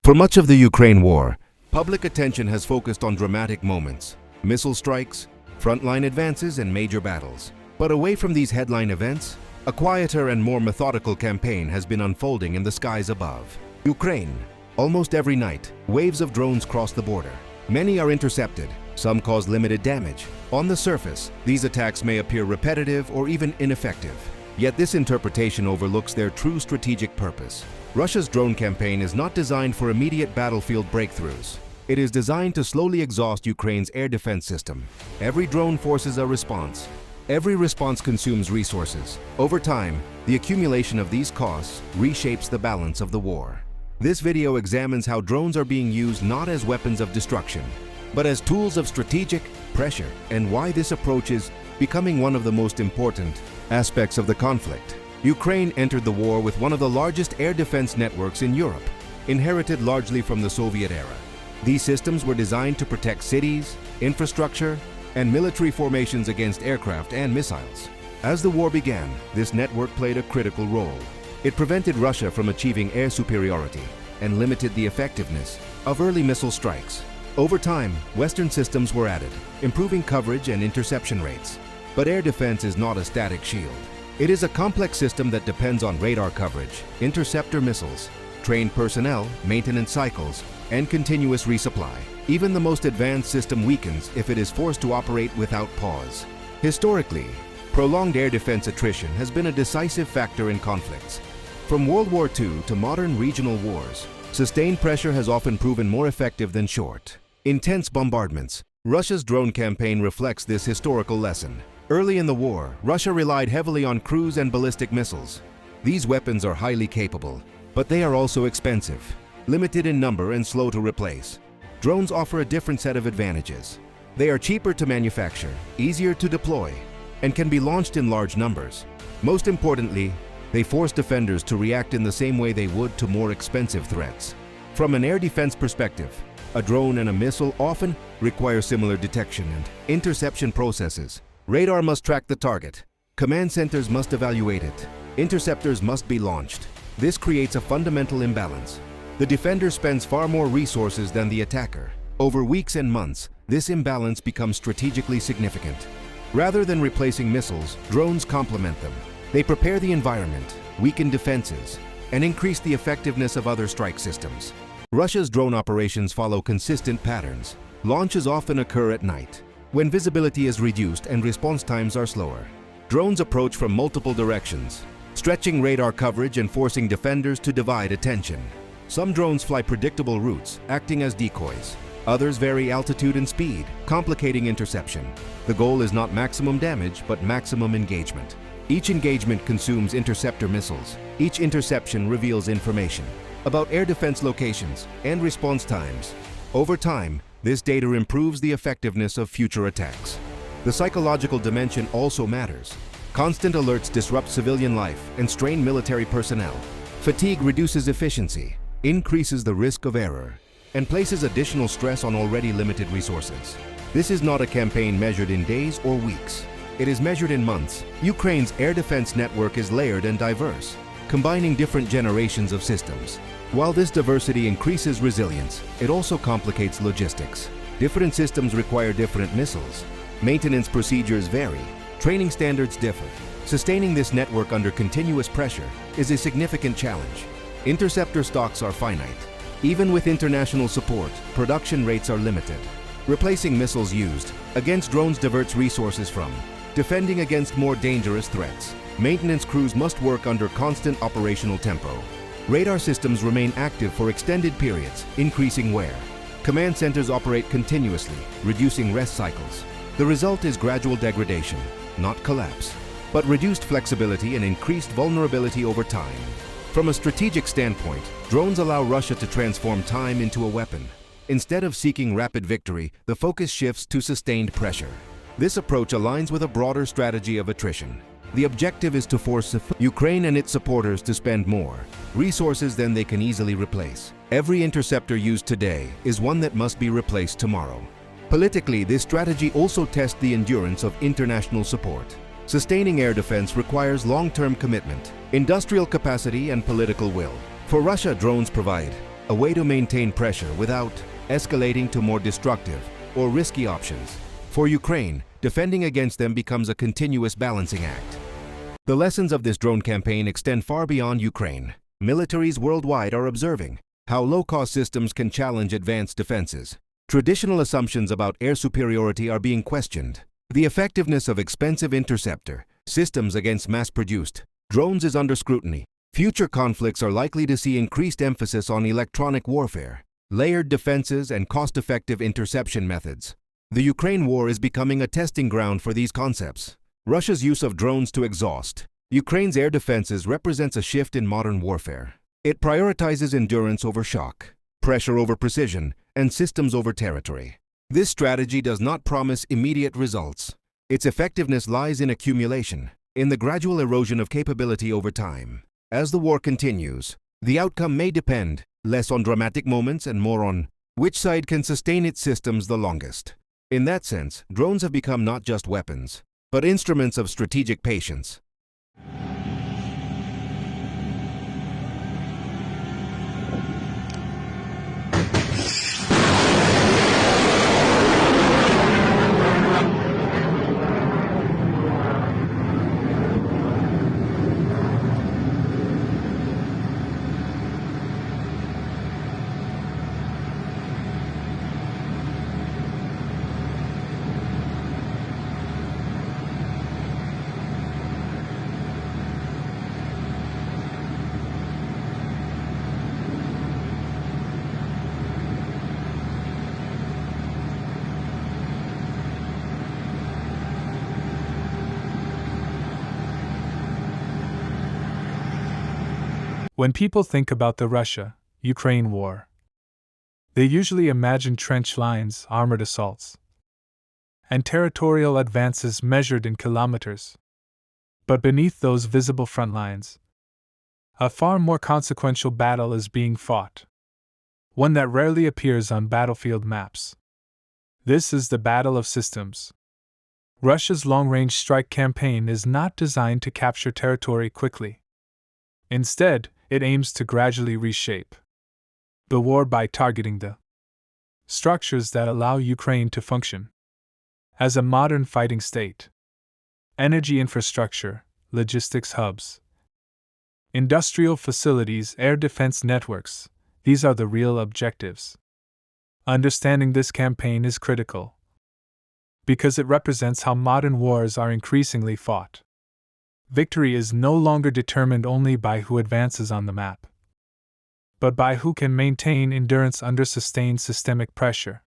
For much of the Ukraine war, public attention has focused on dramatic moments, missile strikes, frontline advances, and major battles. But away from these headline events, a quieter and more methodical campaign has been unfolding in the skies above. Ukraine. Almost every night, waves of drones cross the border. Many are intercepted, some cause limited damage. On the surface, these attacks may appear repetitive or even ineffective. Yet this interpretation overlooks their true strategic purpose. Russia's drone campaign is not designed for immediate battlefield breakthroughs. It is designed to slowly exhaust Ukraine's air defense system. Every drone forces a response. Every response consumes resources. Over time, the accumulation of these costs reshapes the balance of the war. This video examines how drones are being used not as weapons of destruction, but as tools of strategic pressure, and why this approach is becoming one of the most important aspects of the conflict. Ukraine entered the war with one of the largest air defense networks in Europe, inherited largely from the Soviet era. These systems were designed to protect cities, infrastructure, and military formations against aircraft and missiles. As the war began, this network played a critical role. It prevented Russia from achieving air superiority and limited the effectiveness of early missile strikes. Over time, Western systems were added, improving coverage and interception rates. But air defense is not a static shield. It is a complex system that depends on radar coverage, interceptor missiles, trained personnel, maintenance cycles, and continuous resupply. Even the most advanced system weakens if it is forced to operate without pause. Historically, prolonged air defense attrition has been a decisive factor in conflicts. From World War II to modern regional wars, sustained pressure has often proven more effective than short, intense bombardments. Russia's drone campaign reflects this historical lesson. Early in the war, Russia relied heavily on cruise and ballistic missiles. These weapons are highly capable, but they are also expensive, limited in number, and slow to replace. Drones offer a different set of advantages. They are cheaper to manufacture, easier to deploy, and can be launched in large numbers. Most importantly, they force defenders to react in the same way they would to more expensive threats. From an air defense perspective, a drone and a missile often require similar detection and interception processes. Radar must track the target. Command centers must evaluate it. Interceptors must be launched. This creates a fundamental imbalance. The defender spends far more resources than the attacker. Over weeks and months, this imbalance becomes strategically significant. Rather than replacing missiles, drones complement them. They prepare the environment, weaken defenses, and increase the effectiveness of other strike systems. Russia's drone operations follow consistent patterns. Launches often occur at night, when visibility is reduced and response times are slower. Drones approach from multiple directions, stretching radar coverage and forcing defenders to divide attention. Some drones fly predictable routes, acting as decoys. Others vary altitude and speed, complicating interception. The goal is not maximum damage, but maximum engagement. Each engagement consumes interceptor missiles. Each interception reveals information about air defense locations and response times. Over time, this data improves the effectiveness of future attacks. The psychological dimension also matters. Constant alerts disrupt civilian life and strain military personnel. Fatigue reduces efficiency, increases the risk of error, and places additional stress on already limited resources. This is not a campaign measured in days or weeks. It is measured in months. Ukraine's air defense network is layered and diverse, combining different generations of systems. While this diversity increases resilience, it also complicates logistics. Different systems require different missiles. Maintenance procedures vary. Training standards differ. Sustaining this network under continuous pressure is a significant challenge. Interceptor stocks are finite. Even with international support, production rates are limited. Replacing missiles used against drones diverts resources from defending against more dangerous threats. Maintenance crews must work under constant operational tempo. Radar systems remain active for extended periods, increasing wear. Command centers operate continuously, reducing rest cycles. The result is gradual degradation, not collapse, but reduced flexibility and increased vulnerability over time. From a strategic standpoint, drones allow Russia to transform time into a weapon. Instead of seeking rapid victory, the focus shifts to sustained pressure. This approach aligns with a broader strategy of attrition. The objective is to force Ukraine and its supporters to spend more resources than they can easily replace. Every interceptor used today is one that must be replaced tomorrow. Politically, this strategy also tests the endurance of international support. Sustaining air defense requires long-term commitment, industrial capacity, and political will. For Russia, drones provide a way to maintain pressure without escalating to more destructive or risky options. For Ukraine, defending against them becomes a continuous balancing act. The lessons of this drone campaign extend far beyond Ukraine. Militaries worldwide are observing how low-cost systems can challenge advanced defenses. Traditional assumptions about air superiority are being questioned. The effectiveness of expensive interceptor systems against mass-produced drones is under scrutiny. Future conflicts are likely to see increased emphasis on electronic warfare, layered defenses, and cost-effective interception methods. The Ukraine war is becoming a testing ground for these concepts. Russia's use of drones to exhaust Ukraine's air defenses represents a shift in modern warfare. It prioritizes endurance over shock, pressure over precision, and systems over territory. This strategy does not promise immediate results. Its effectiveness lies in accumulation, in the gradual erosion of capability over time. As the war continues, the outcome may depend less on dramatic moments and more on which side can sustain its systems the longest. In that sense, drones have become not just weapons, but instruments of strategic patience. When people think about the Russia-Ukraine war, they usually imagine trench lines, armored assaults, and territorial advances measured in kilometers. But beneath those visible front lines, a far more consequential battle is being fought, one that rarely appears on battlefield maps. This is the battle of systems. Russia's long-range strike campaign is not designed to capture territory quickly. Instead, it aims to gradually reshape the war by targeting the structures that allow Ukraine to function as a modern fighting state. Energy infrastructure, logistics hubs, industrial facilities, air defense networks, these are the real objectives. Understanding this campaign is critical because it represents how modern wars are increasingly fought. Victory is no longer determined only by who advances on the map, but by who can maintain endurance under sustained systemic pressure.